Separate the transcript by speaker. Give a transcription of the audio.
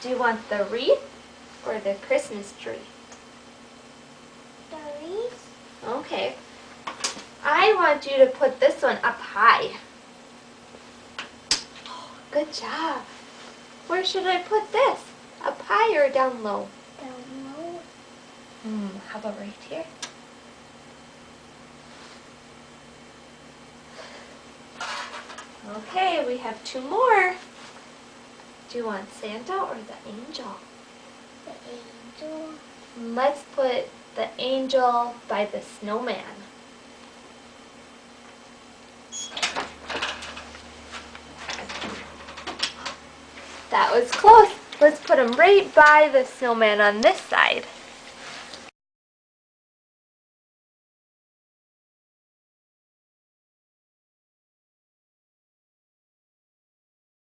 Speaker 1: Do you want the wreath or the Christmas tree?
Speaker 2: The wreath.
Speaker 1: Okay. I want you to put this one up high. Oh, good job. Where should I put this? Up high or down low?
Speaker 2: Down low.
Speaker 1: How about right here? Okay, we have two more. Do you want Santa or the angel?
Speaker 2: The angel.
Speaker 1: Let's put the angel by the snowman. That was close. Let's put him right by the snowman on this side.